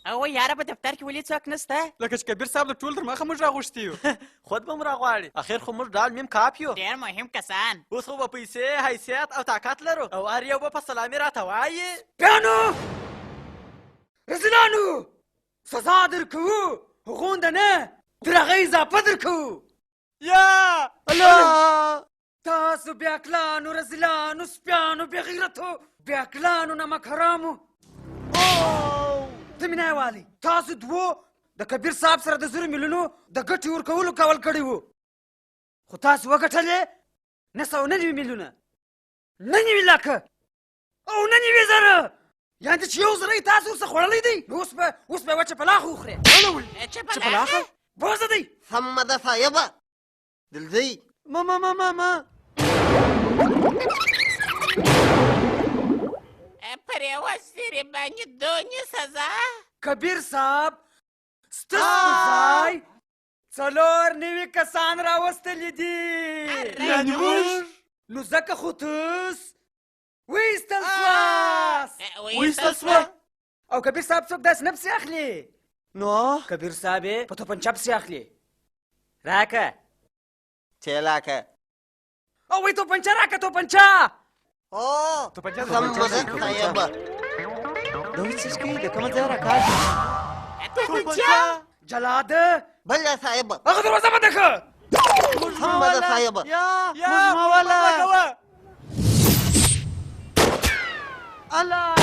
او یاره په دفتر کې ولې څوک نشته؟ لکه چې کبیر صاحب د ټول تر مخه موږ راغوښتي یو. خود به مو راغواړي. اخر خو موږ ډال میم کاپ یو. ډېر مهم کسان. اوس خو به پیسې حیثیت او طاقت لرو او هر یو به په سلامي راته وایي. پیانو رزلانو سزا درکوو هغونده نه تر هغه اضافه درکوو. یا الله تاسو بیاکلانو رزلانو سپیانو بېغیرتو بیاکلانو نمک حرامو ته مې نه یوالي تاسو دوو د کبیر صاحب سره د 0 میلیونو د ګټې ورکولو کول کړی وو خو تاسو وګټلې 999 میلیونه 99 لکه او 99 زره یعنې چې 1 زره یې تاسو ورڅخه خوړلی دی نو اوس به وچه پلاخه وخورې چپلاخه بوزه دی سمه ده صاحبه دلځئ ما پر یوه سیرې باندې دونې سزا کبیر صاحب ستاسو ځای 4 نوي کسان راوستلي دي یعنې موږ نو ځکه خو تس ویستل سوه او کبیر صاحب څوک داسې نه پسې اخلي نو کبیر صاحب یې په توپنچه پسې اخلي راکه چیلاکه او وی توپنچه راکه توپنچه او توپنچه سمه ده صاحبه دا اوس څه کوي د کومه ځایه راکاږي توپنچه جلاده بله صاحبه هغه دروازه بنده کړه سمه ده صاحبه یا مولا الله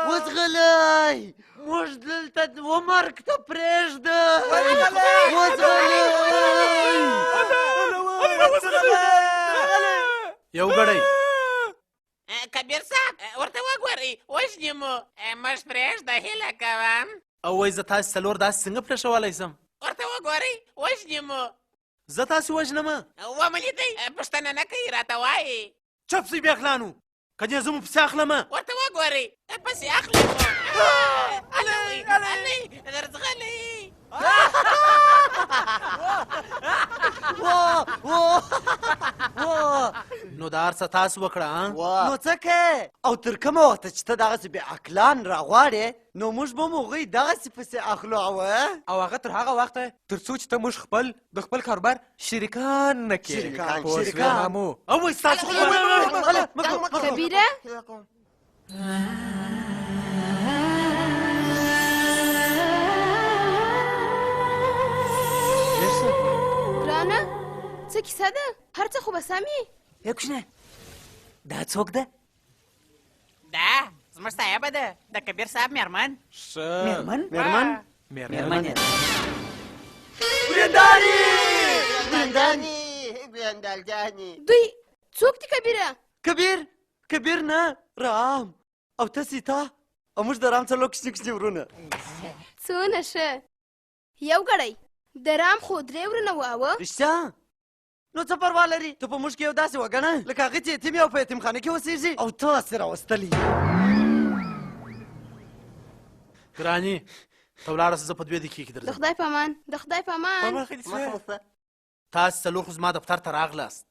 وزغلی موږ دلته مرګ ته پرېږده وزغلی یو ګړی کبیر صاحب ورته وګورئ وژني مو موږ پرېږده هیله کوم او وایي زه تاسې 4 داسې څنګه پرېښولی سم ورته وګورئ وژني مو زه تاسې وژنمه ومې لیدئ پوښتنه نه کوي راته وایي چپ سئ بیاخلانو که دې زه مو پسې اخلمه ورته وګورئ پسې اخلي مو الۍ درځغلی نو دا هر څه تاسو وکړه نو څه کوې او تر کومه وخته چې ته دغسې بې عقلان راغواړې نو موږ به مو هغوی دغسې پسې اخلو او هغه تر هغه وخته تر څو چې ته موږ د خپل کاروبار شریکان نه کړې شریکان او وایي ستاسو کبیره ګرانه څه کیسه ده هر څه خو به سم یې یا کوچنی دا څوک ده دا زموږ صاحبه ده د کبیر صاحب مېرمن مېرمن ګرندال جانې دوی څوک دي کبیره کبیر نه رام او ته سیتا او موږ د رام 4 کوچني ورونه څونه ښه یو ګړی د رام خو 3 ورونه وه اوه رښتیا نو څه پروا لري ته په موږ کې یو داسې وګڼه لکه هغې چې یتیم او په یتیمخانه کې اوسېږي او ته هسې راوستلی ګراني ته ولاړه زه په 2 دقیقې کې د خدای په امان د خدای په امان تاسې 4 خو زما دفتر ته راغلاست